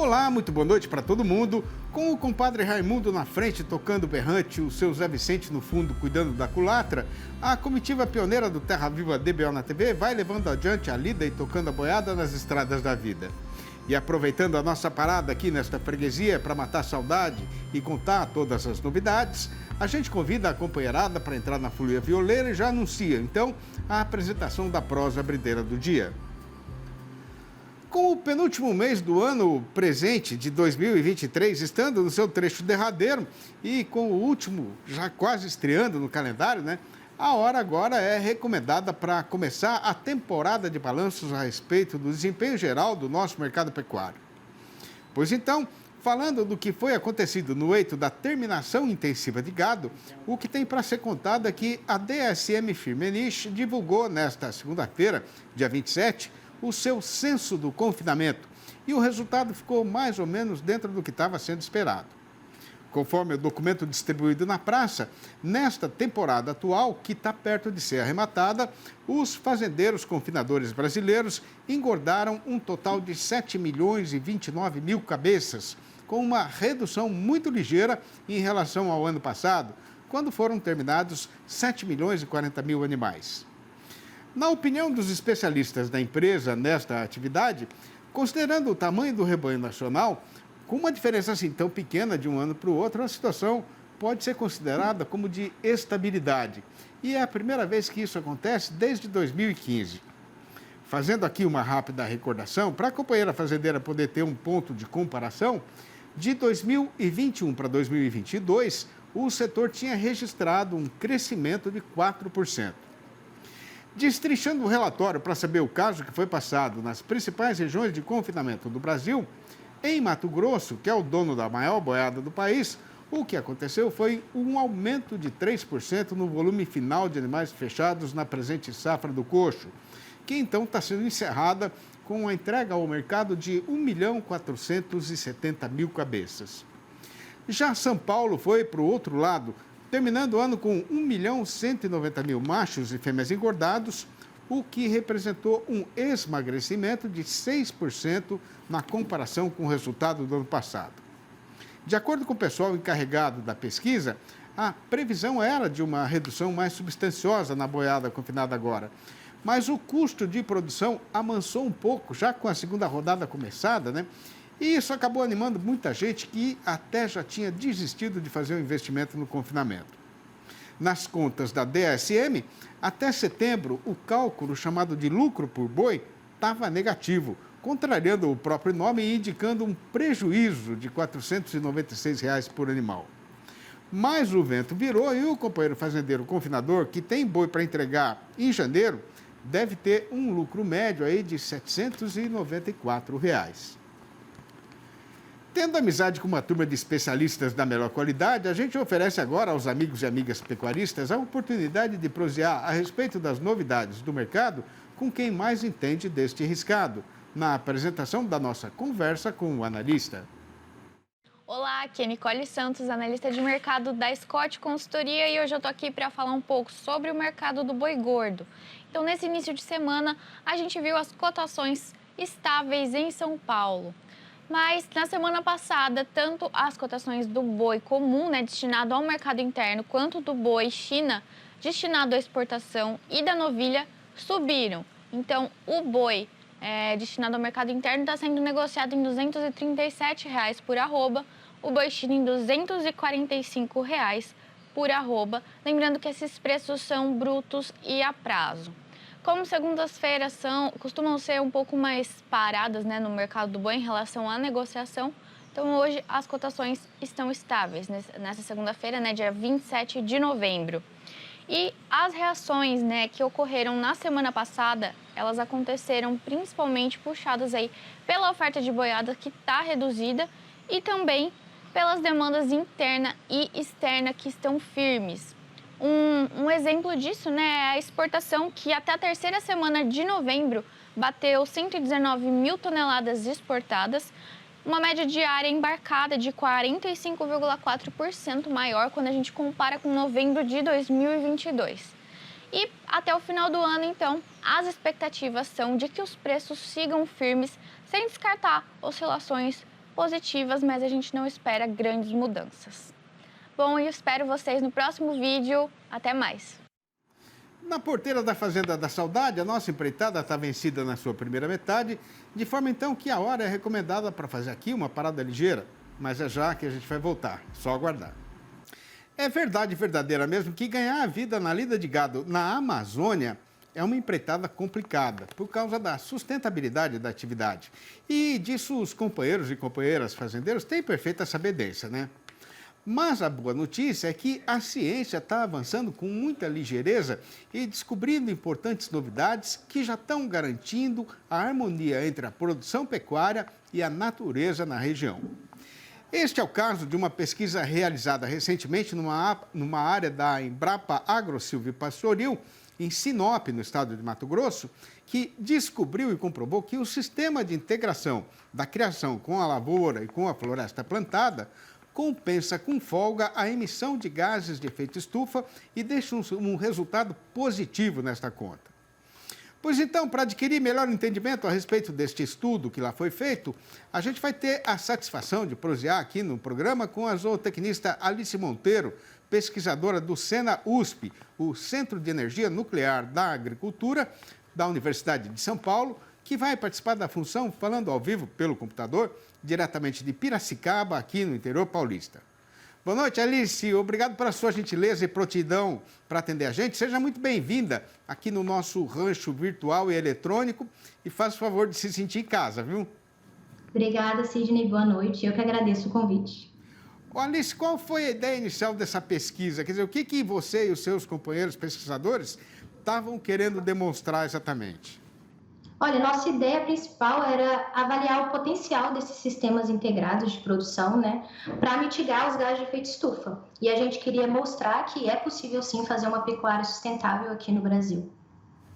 Olá, muito boa noite para todo mundo. Com o compadre Raimundo na frente tocando berrante, o seu Zé Vicente no fundo cuidando da culatra, a comitiva pioneira do Terra Viva DBO na TV vai levando adiante a lida e tocando a boiada nas estradas da vida. E aproveitando a nossa parada aqui nesta freguesia para matar a saudade e contar todas as novidades, a gente convida a companheirada para entrar na folia violeira e já anuncia, então, a apresentação da prosa brindeira do dia. Com o penúltimo mês do ano presente de 2023 estando no seu trecho derradeiro e com o último já quase estreando no calendário, a hora agora é recomendada para começar a temporada de balanços a respeito do desempenho geral do nosso mercado pecuário. Pois então, falando do que foi acontecido no eito da terminação intensiva de gado, o que tem para ser contado é que a DSM Firmenich divulgou nesta segunda-feira, dia 27, o seu censo do confinamento e o resultado ficou mais ou menos dentro do que estava sendo esperado. Conforme o documento distribuído na praça, nesta temporada atual, que está perto de ser arrematada, os fazendeiros confinadores brasileiros engordaram um total de 7 milhões e 29 mil cabeças, com uma redução muito ligeira em relação ao ano passado, quando foram terminados 7 milhões e 40 mil animais. Na opinião dos especialistas da empresa nesta atividade, considerando o tamanho do rebanho nacional, com uma diferença assim tão pequena de um ano para o outro, a situação pode ser considerada como de estabilidade. E é a primeira vez que isso acontece desde 2015. Fazendo aqui uma rápida recordação, para a companheira fazendeira poder ter um ponto de comparação, de 2021 para 2022, o setor tinha registrado um crescimento de 4%. Destrinchando o relatório para saber o caso que foi passado nas principais regiões de confinamento do Brasil, em Mato Grosso, que é o dono da maior boiada do país, o que aconteceu foi um aumento de 3% no volume final de animais fechados na presente safra do coxo, que então está sendo encerrada com a entrega ao mercado de 1.470.000 cabeças. Já São Paulo foi para o outro lado, terminando o ano com 1.190.000 machos e fêmeas engordados, o que representou um esmagrecimento de 6% na comparação com o resultado do ano passado. De acordo com o pessoal encarregado da pesquisa, a previsão era de uma redução mais substanciosa na boiada confinada agora, mas o custo de produção amansou um pouco, já com a segunda rodada começada, E isso acabou animando muita gente que até já tinha desistido de fazer um investimento no confinamento. Nas contas da DSM, até setembro, o cálculo chamado de lucro por boi estava negativo, contrariando o próprio nome e indicando um prejuízo de R$ 496 por animal. Mas o vento virou e o companheiro fazendeiro confinador, que tem boi para entregar em janeiro, deve ter um lucro médio aí de R$ 794. Tendo amizade com uma turma de especialistas da melhor qualidade, a gente oferece agora aos amigos e amigas pecuaristas a oportunidade de prosear a respeito das novidades do mercado com quem mais entende deste riscado, na apresentação da nossa conversa com o analista. Olá, aqui é Nicole Santos, analista de mercado da Scott Consultoria, e hoje eu estou aqui para falar um pouco sobre o mercado do boi gordo. Então, nesse início de semana, a gente viu as cotações estáveis em São Paulo. Mas na semana passada, tanto as cotações do boi comum, destinado ao mercado interno, quanto do boi China, destinado à exportação, e da novilha, subiram. Então, o boi destinado ao mercado interno está sendo negociado em R$ 237 por arroba, o boi China em R$ 245 por arroba. Lembrando que esses preços são brutos e a prazo. Como segundas-feiras costumam ser um pouco mais paradas no mercado do boi em relação à negociação, então hoje as cotações estão estáveis nessa segunda-feira, dia 27 de novembro. E as reações que ocorreram na semana passada, elas aconteceram principalmente puxadas aí pela oferta de boiada que está reduzida e também pelas demandas interna e externa que estão firmes. Um exemplo disso é a exportação, que até a terceira semana de novembro bateu 119 mil toneladas exportadas, uma média diária embarcada de 45,4% maior quando a gente compara com novembro de 2022. E até o final do ano, então, as expectativas são de que os preços sigam firmes, sem descartar oscilações positivas, mas a gente não espera grandes mudanças. Bom, eu espero vocês no próximo vídeo. Até mais! Na porteira da Fazenda da Saudade, a nossa empreitada está vencida na sua primeira metade, de forma então que a hora é recomendada para fazer aqui uma parada ligeira, mas é já que a gente vai voltar, só aguardar. É verdade verdadeira mesmo que ganhar a vida na lida de gado na Amazônia é uma empreitada complicada, por causa da sustentabilidade da atividade. E disso os companheiros e companheiras fazendeiros têm perfeita sabedência, né? Mas a boa notícia é que a ciência está avançando com muita ligeireza e descobrindo importantes novidades que já estão garantindo a harmonia entre a produção pecuária e a natureza na região. Este é o caso de uma pesquisa realizada recentemente numa área da Embrapa Agrosilvipastoril, em Sinop, no estado de Mato Grosso, que descobriu e comprovou que o sistema de integração da criação com a lavoura e com a floresta plantada compensa com folga a emissão de gases de efeito estufa e deixa um resultado positivo nesta conta. Pois então, para adquirir melhor entendimento a respeito deste estudo que lá foi feito, a gente vai ter a satisfação de prosear aqui no programa com a zootecnista Alice Monteiro, pesquisadora do SENA-USP, o Centro de Energia Nuclear da Agricultura da Universidade de São Paulo, que vai participar da função falando ao vivo pelo computador, diretamente de Piracicaba, aqui no interior paulista. Boa noite, Alice. Obrigado pela sua gentileza e prontidão para atender a gente. Seja muito bem-vinda aqui no nosso rancho virtual e eletrônico e faça o favor de se sentir em casa, viu? Obrigada, Sidney. Boa noite. Eu que agradeço o convite. Ô, Alice, qual foi a ideia inicial dessa pesquisa? Quer dizer, o que você e os seus companheiros pesquisadores estavam querendo demonstrar exatamente? Olha, nossa ideia principal era avaliar o potencial desses sistemas integrados de produção, né, para mitigar os gases de efeito estufa. E a gente queria mostrar que é possível, sim, fazer uma pecuária sustentável aqui no Brasil.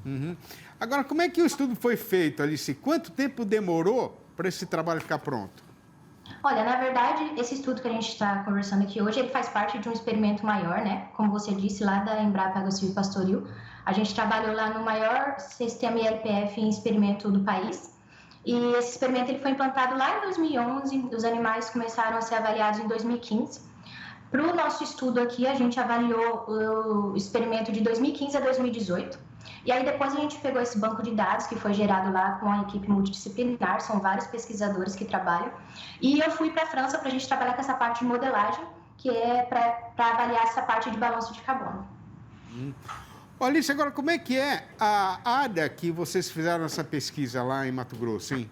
Uhum. Agora, como é que o estudo foi feito, Alice? Quanto tempo demorou para esse trabalho ficar pronto? Olha, na verdade, esse estudo que a gente está conversando aqui hoje, ele faz parte de um experimento maior, né? Como você disse, lá da Embrapa Agrosilvipastoril. A gente trabalhou lá no maior sistema ILPF em experimento do país. E esse experimento ele foi implantado lá em 2011, os animais começaram a ser avaliados em 2015. Para o nosso estudo aqui, a gente avaliou o experimento de 2015 a 2018. E aí depois a gente pegou esse banco de dados que foi gerado lá com a equipe multidisciplinar, são vários pesquisadores que trabalham. E eu fui para a França para a gente trabalhar com essa parte de modelagem, que é para avaliar essa parte de balanço de carbono. Alice, agora como é que é a área que vocês fizeram essa pesquisa lá em Mato Grosso, hein?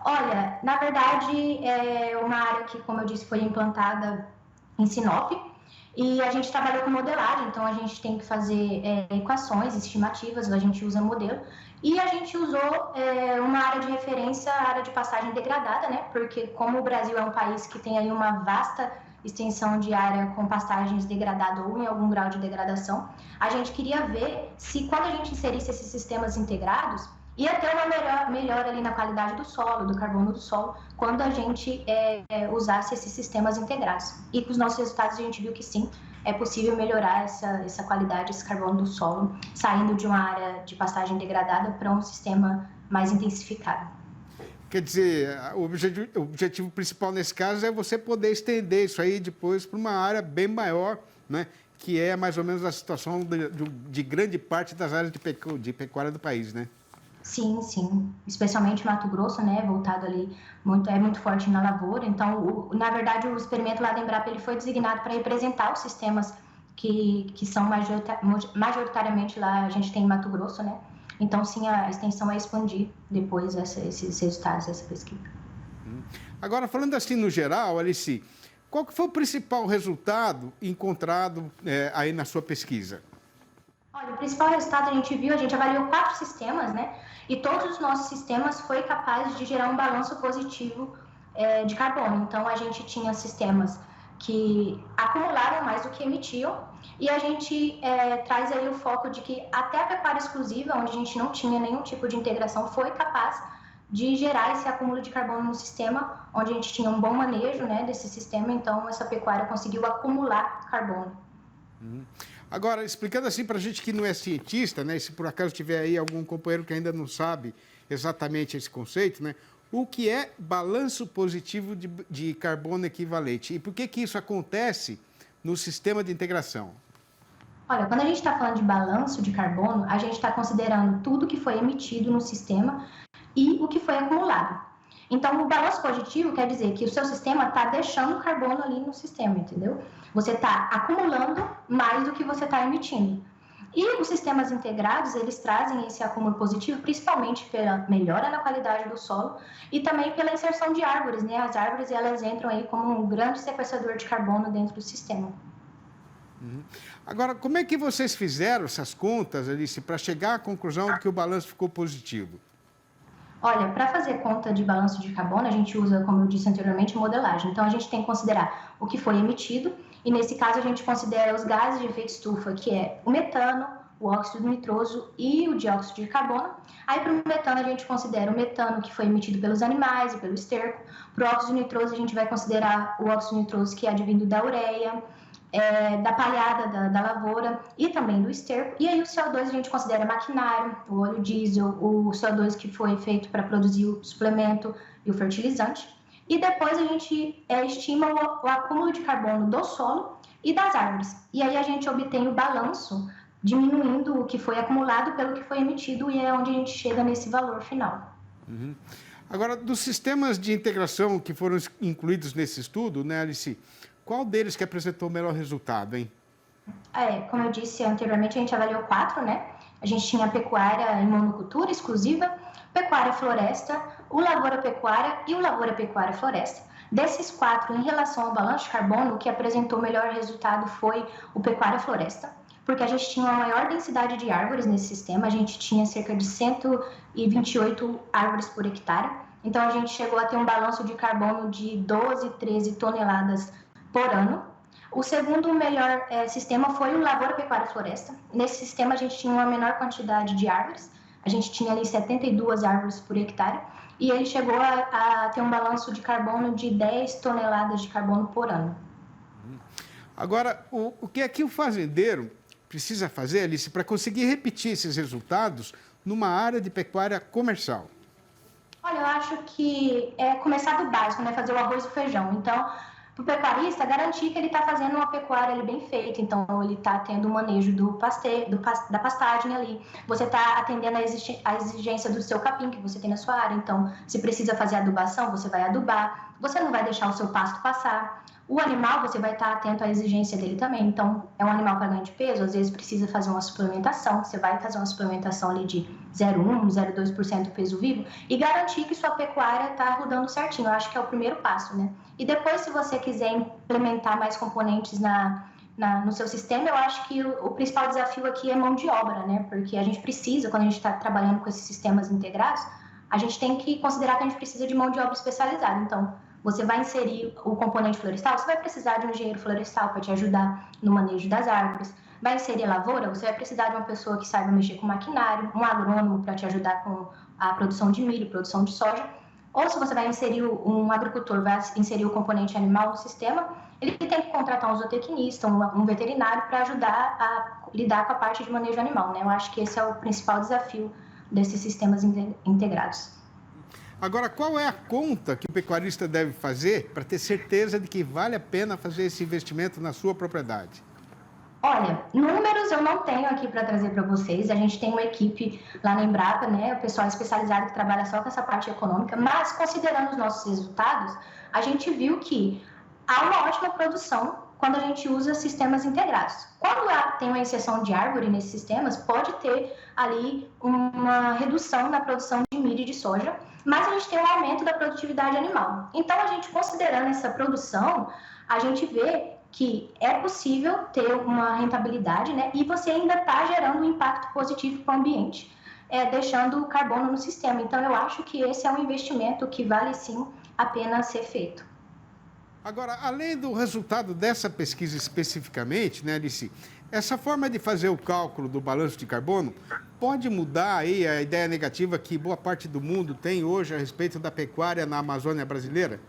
Olha, na verdade é uma área que, como eu disse, foi implantada em Sinop. E a gente trabalhou com modelagem, então a gente tem que fazer equações, estimativas, a gente usa modelo. E a gente usou uma área de referência, a área de pastagem degradada, né? Porque como o Brasil é um país que tem aí uma vasta extensão de área com pastagens degradadas ou em algum grau de degradação, a gente queria ver se quando a gente inserisse esses sistemas integrados, ia ter uma melhora ali na qualidade do solo, do carbono do solo, quando a gente usasse esses sistemas integrados. E com os nossos resultados a gente viu que sim, é possível melhorar essa qualidade, esse carbono do solo, saindo de uma área de pastagem degradada para um sistema mais intensificado. Quer dizer, o objetivo principal nesse caso é você poder estender isso aí depois para uma área bem maior, né? Que é mais ou menos a situação de grande parte das áreas de pecuária do país, né? Sim, sim. Especialmente Mato Grosso, né? Voltado ali, muito forte na lavoura. Então, na verdade, o experimento lá da Embrapa ele foi designado para representar os sistemas que são majoritariamente lá, a gente tem em Mato Grosso, né? Então, sim, a extensão é expandir depois esses resultados dessa pesquisa. Agora, falando assim no geral, Alice, qual que foi o principal resultado encontrado aí na sua pesquisa? Olha, o principal resultado a gente avaliou 4 sistemas, né? E todos os nossos sistemas foi capaz de gerar um balanço positivo de carbono. Então, a gente tinha sistemas que acumularam mais do que emitiam. E a gente traz aí o foco de que até a pecuária exclusiva, onde a gente não tinha nenhum tipo de integração, foi capaz de gerar esse acúmulo de carbono no sistema, onde a gente tinha um bom manejo, né, desse sistema, então essa pecuária conseguiu acumular carbono. Agora, explicando assim para a gente que não é cientista, né, se por acaso tiver aí algum companheiro que ainda não sabe exatamente esse conceito, né, O que é balanço positivo de carbono equivalente? E por que isso acontece no sistema de integração? Olha, quando a gente está falando de balanço de carbono, a gente está considerando tudo que foi emitido no sistema e o que foi acumulado. Então, o balanço positivo quer dizer que o seu sistema está deixando carbono ali no sistema, entendeu? Você está acumulando mais do que você está emitindo. E os sistemas integrados, eles trazem esse acúmulo positivo, principalmente pela melhora na qualidade do solo e também pela inserção de árvores, né? As árvores, elas entram aí como um grande sequestrador de carbono dentro do sistema. Agora, como é que vocês fizeram essas contas, Alice, para chegar à conclusão de que o balanço ficou positivo? Olha, para fazer conta de balanço de carbono, a gente usa, como eu disse anteriormente, modelagem. Então, a gente tem que considerar o que foi emitido, e nesse caso a gente considera os gases de efeito estufa, que é o metano, o óxido nitroso e o dióxido de carbono. Aí, para o metano, a gente considera o metano que foi emitido pelos animais e pelo esterco. Para o óxido nitroso, a gente vai considerar o óxido nitroso que é advindo da ureia, da palhada da lavoura e também do esterco. E aí o CO2 a gente considera maquinário, o óleo diesel, o CO2 que foi feito para produzir o suplemento e o fertilizante. E depois a gente estima o acúmulo de carbono do solo e das árvores. E aí a gente obtém o balanço, diminuindo o que foi acumulado pelo que foi emitido, e é onde a gente chega nesse valor final. Agora, dos sistemas de integração que foram incluídos nesse estudo, né, Alice, qual deles que apresentou o melhor resultado, hein? Como eu disse anteriormente, a gente avaliou 4, né? A gente tinha a pecuária em monocultura exclusiva, pecuária floresta, o lavoura-pecuária e o lavoura-pecuária-floresta. Desses 4, em relação ao balanço de carbono, o que apresentou o melhor resultado foi o pecuária-floresta, porque a gente tinha uma maior densidade de árvores nesse sistema, a gente tinha cerca de 128 árvores por hectare, então a gente chegou a ter um balanço de carbono de 12, 13 toneladas por ano. O segundo melhor sistema foi o lavoura-pecuária-floresta. Nesse sistema a gente tinha uma menor quantidade de árvores, a gente tinha ali 72 árvores por hectare, e ele chegou a ter um balanço de carbono de 10 toneladas de carbono por ano. Agora, o que é que o fazendeiro precisa fazer, Alice, para conseguir repetir esses resultados numa área de pecuária comercial? Olha, eu acho que é começar do básico, né? Fazer o arroz e o feijão. Então, para o pecuarista, garantir que ele está fazendo uma pecuária ali bem feita. Então, ele está tendo o manejo da pastagem ali. Você está atendendo a exigência do seu capim que você tem na sua área. Então, se precisa fazer adubação, você vai adubar. Você não vai deixar o seu pasto passar. O animal, você vai estar atento à exigência dele também. Então, é um animal para ganho de peso, às vezes precisa fazer uma suplementação. Você vai fazer uma suplementação ali de 0,1%, 0,2% do peso vivo e garantir que sua pecuária está rodando certinho. Eu acho que é o primeiro passo, né? E depois, se você quiser implementar mais componentes no seu sistema, eu acho que o principal desafio aqui é mão de obra, né? Porque a gente precisa, quando a gente está trabalhando com esses sistemas integrados, a gente tem que considerar que a gente precisa de mão de obra especializada. Então, você vai inserir o componente florestal, você vai precisar de um engenheiro florestal para te ajudar no manejo das árvores. Vai inserir a lavoura, você vai precisar de uma pessoa que saiba mexer com maquinário, um agrônomo para te ajudar com a produção de milho, produção de soja. Ou se você vai inserir um agricultor, vai inserir o componente animal no sistema, ele tem que contratar um zootecnista, um veterinário para ajudar a lidar com a parte de manejo animal, né? Eu acho que esse é o principal desafio desses sistemas integrados. Agora, qual é a conta que o pecuarista deve fazer para ter certeza de que vale a pena fazer esse investimento na sua propriedade? Olha, números eu não tenho aqui para trazer para vocês. A gente tem uma equipe lá na Embrapa, né? O pessoal especializado que trabalha só com essa parte econômica. Mas, considerando os nossos resultados, a gente viu que há uma ótima produção quando a gente usa sistemas integrados. Quando tem uma inserção de árvore nesses sistemas, pode ter ali uma redução na produção de milho e de soja, mas a gente tem um aumento da produtividade animal. Então, a gente considerando essa produção, a gente vê que é possível ter uma rentabilidade, né? E você ainda está gerando um impacto positivo para o ambiente, deixando o carbono no sistema. Então, eu acho que esse é um investimento que vale, sim, a pena ser feito. Agora, além do resultado dessa pesquisa especificamente, né, Alice, essa forma de fazer o cálculo do balanço de carbono pode mudar aí a ideia negativa que boa parte do mundo tem hoje a respeito da pecuária na Amazônia brasileira?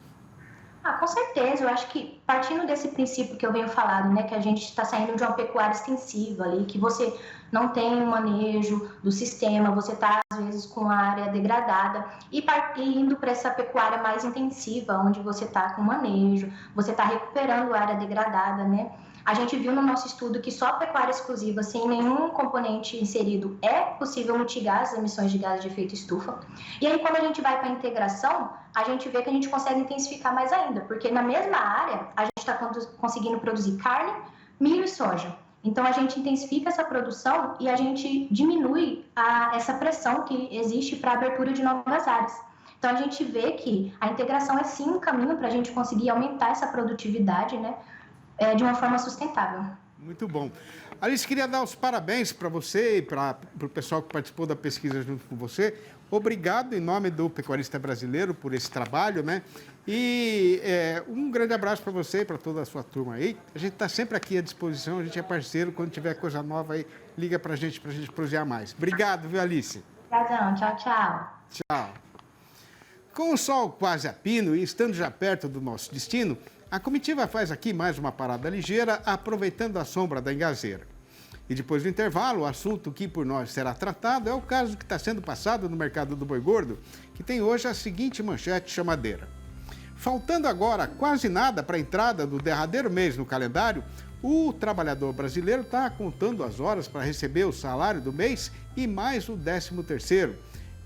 Com certeza. Eu acho que partindo desse princípio que eu venho falando, né, que a gente está saindo de uma pecuária extensiva ali, que você não tem um manejo do sistema, você está, às vezes, com a área degradada e indo para essa pecuária mais intensiva, onde você está com manejo, você está recuperando a área degradada, né? A gente viu no nosso estudo que só a pecuária exclusiva, sem nenhum componente inserido, é possível mitigar as emissões de gases de efeito estufa. E aí, quando a gente vai para a integração, a gente vê que a gente consegue intensificar mais ainda, porque na mesma área, a gente está conseguindo produzir carne, milho e soja. Então, a gente intensifica essa produção e a gente diminui essa pressão que existe para a abertura de novas áreas. Então, a gente vê que a integração é sim um caminho para a gente conseguir aumentar essa produtividade, né? De uma forma sustentável. Muito bom. Alice, queria dar os parabéns para você e para o pessoal que participou da pesquisa junto com você. Obrigado em nome do pecuarista brasileiro por esse trabalho, né? E um grande abraço para você e para toda a sua turma aí. A gente está sempre aqui à disposição, a gente é parceiro. Quando tiver coisa nova aí, liga para a gente prosear mais. Obrigado, viu, Alice? Obrigadão. Tchau, tchau. Tchau. Com o sol quase a pino e estando já perto do nosso destino, a comitiva faz aqui mais uma parada ligeira, aproveitando a sombra da engazeira. E depois do intervalo, o assunto que por nós será tratado é o caso que está sendo passado no mercado do boi gordo, que tem hoje a seguinte manchete chamadeira. Faltando agora quase nada para a entrada do derradeiro mês no calendário, o trabalhador brasileiro está contando as horas para receber o salário do mês e mais o 13º.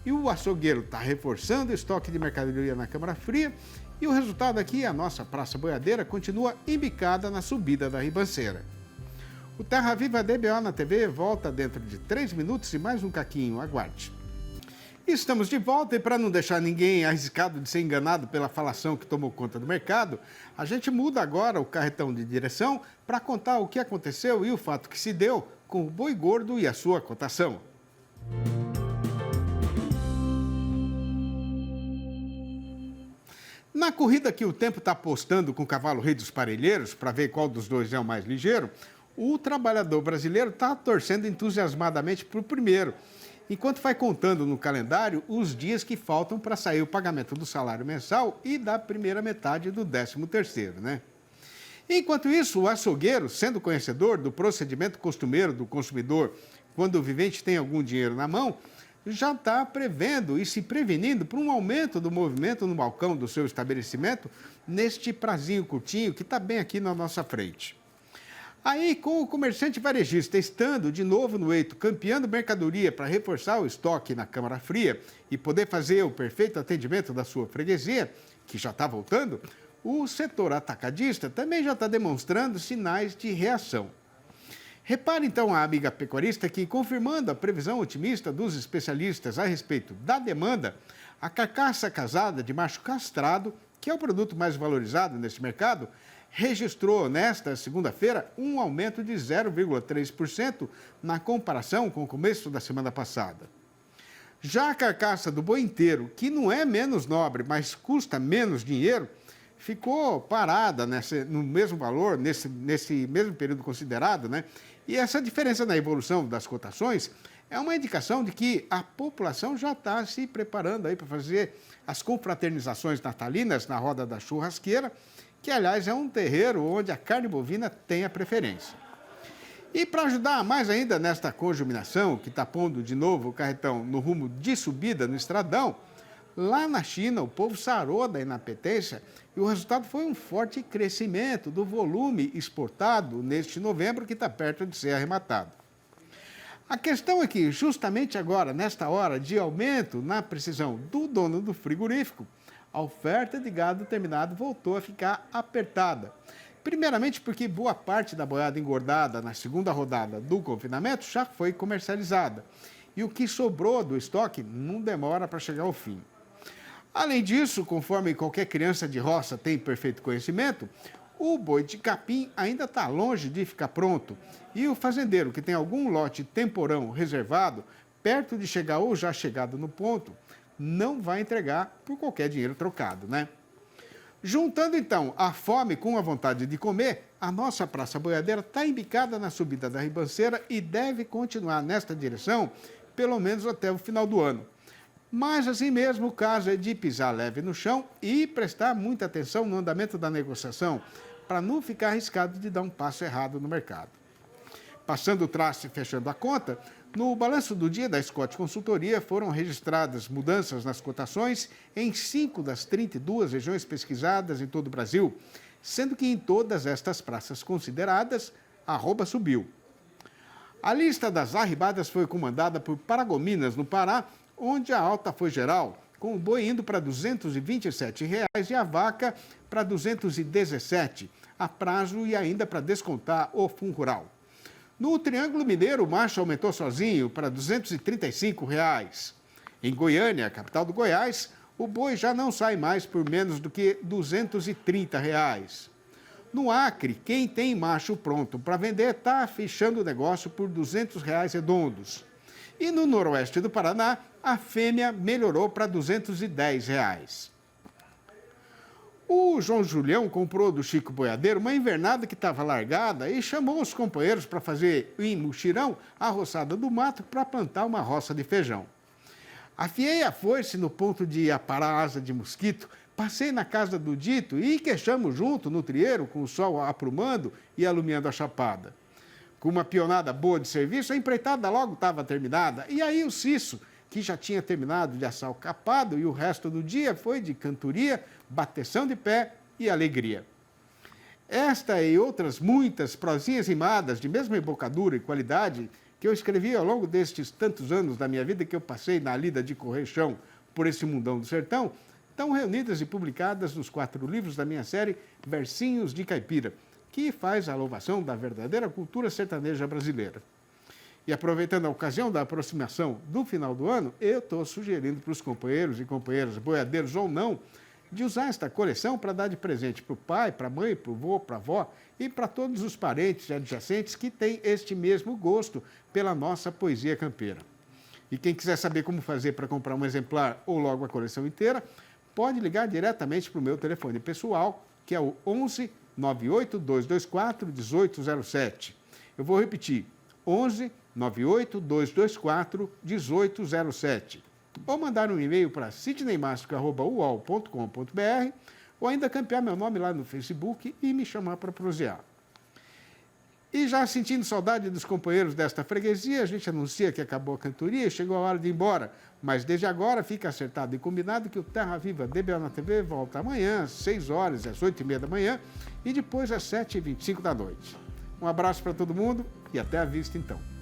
E o açougueiro está reforçando o estoque de mercadoria na Câmara Fria. E o resultado aqui, a nossa Praça Boiadeira continua embicada na subida da ribanceira. O Terra Viva DBO na TV volta dentro de 3 minutos e mais um caquinho, aguarde. Estamos de volta e para não deixar ninguém arriscado de ser enganado pela falação que tomou conta do mercado, a gente muda agora o carretão de direção para contar o que aconteceu e o fato que se deu com o boi gordo e a sua cotação. Na corrida que o tempo está apostando com o cavalo rei dos parelheiros, para ver qual dos dois é o mais ligeiro, o trabalhador brasileiro está torcendo entusiasmadamente para o primeiro, enquanto vai contando no calendário os dias que faltam para sair o pagamento do salário mensal e da primeira metade do 13º, né? Enquanto isso, o açougueiro, sendo conhecedor do procedimento costumeiro do consumidor quando o vivente tem algum dinheiro na mão, já está prevendo e se prevenindo para um aumento do movimento no balcão do seu estabelecimento neste prazinho curtinho que está bem aqui na nossa frente. Aí, com o comerciante varejista estando de novo no eito, campeando mercadoria para reforçar o estoque na Câmara Fria e poder fazer o perfeito atendimento da sua freguesia, que já está voltando, o setor atacadista também já está demonstrando sinais de reação. Repare então a amiga pecuarista que, confirmando a previsão otimista dos especialistas a respeito da demanda, a carcaça casada de macho castrado, que é o produto mais valorizado neste mercado, registrou nesta segunda-feira um aumento de 0,3% na comparação com o começo da semana passada. Já a carcaça do boi inteiro, que não é menos nobre, mas custa menos dinheiro, ficou parada no mesmo valor, nesse mesmo período considerado, né? E essa diferença na evolução das cotações é uma indicação de que a população já está se preparando aí para fazer as confraternizações natalinas na roda da churrasqueira, que, aliás, é um terreiro onde a carne bovina tem a preferência. E para ajudar mais ainda nesta conjuminação, que está pondo de novo o carretão no rumo de subida no estradão, lá na China o povo sarou da inapetência e o resultado foi um forte crescimento do volume exportado neste novembro que está perto de ser arrematado. A questão é que, justamente agora, nesta hora de aumento na precisão do dono do frigorífico, a oferta de gado terminado voltou a ficar apertada. Primeiramente porque boa parte da boiada engordada na segunda rodada do confinamento já foi comercializada. E o que sobrou do estoque não demora para chegar ao fim. Além disso, conforme qualquer criança de roça tem perfeito conhecimento, o boi de capim ainda está longe de ficar pronto. E o fazendeiro que tem algum lote temporão reservado, perto de chegar ou já chegado no ponto, não vai entregar por qualquer dinheiro trocado, né? Juntando, então, a fome com a vontade de comer, a nossa Praça Boiadeira está embicada na subida da ribanceira e deve continuar nesta direção, pelo menos até o final do ano. Mas, assim mesmo, o caso é de pisar leve no chão e prestar muita atenção no andamento da negociação, para não ficar arriscado de dar um passo errado no mercado. Passando o traço e fechando a conta, no balanço do dia da Scott Consultoria foram registradas mudanças nas cotações em 5 das 32 regiões pesquisadas em todo o Brasil, sendo que em todas estas praças consideradas, a arroba subiu. A lista das arribadas foi comandada por Paragominas, no Pará, onde a alta foi geral, com o boi indo para R$ 227 e a vaca para R$ 217, a prazo e ainda para descontar o fundo rural. No Triângulo Mineiro, o macho aumentou sozinho para R$ 235. Em Goiânia, capital do Goiás, o boi já não sai mais por menos do que R$ 230. No Acre, quem tem macho pronto para vender está fechando o negócio por R$ 200 redondos. E no noroeste do Paraná, a fêmea melhorou para R$ 210. O João Julião comprou do Chico Boiadeiro uma invernada que estava largada e chamou os companheiros para fazer em mutirão a roçada do mato para plantar uma roça de feijão. Afiei a foice no ponto de aparar asa de mosquito, passei na casa do dito e queixamos junto no trieiro com o sol aprumando e alumiando a chapada. Com uma pionada boa de serviço, a empreitada logo estava terminada e aí o Cisso, que já tinha terminado de assar o capado e o resto do dia foi de cantoria, bateção de pé e alegria. Esta e outras muitas prosinhas rimadas de mesma embocadura e qualidade que eu escrevi ao longo destes tantos anos da minha vida que eu passei na lida de correr chão por esse mundão do sertão, estão reunidas e publicadas nos 4 livros da minha série Versinhos de Caipira, que faz a louvação da verdadeira cultura sertaneja brasileira. E aproveitando a ocasião da aproximação do final do ano, eu estou sugerindo para os companheiros e companheiras, boiadeiros ou não, de usar esta coleção para dar de presente para o pai, para a mãe, para o vô, para a avó e para todos os parentes e adjacentes que têm este mesmo gosto pela nossa poesia campeira. E quem quiser saber como fazer para comprar um exemplar ou logo a coleção inteira, pode ligar diretamente para o meu telefone pessoal, que é o 11 98 224 1807. Eu vou repetir, 11 98 224 1807. Ou mandar um e-mail para sidneymasco@uol.com.br ou ainda campear meu nome lá no Facebook e me chamar para prosear. E já sentindo saudade dos companheiros desta freguesia, a gente anuncia que acabou a cantoria e chegou a hora de ir embora. Mas desde agora fica acertado e combinado que o Terra Viva DBO na TV volta amanhã às 6 horas, às 8h30 da manhã e depois às 7h25 da noite. Um abraço para todo mundo e até a vista então.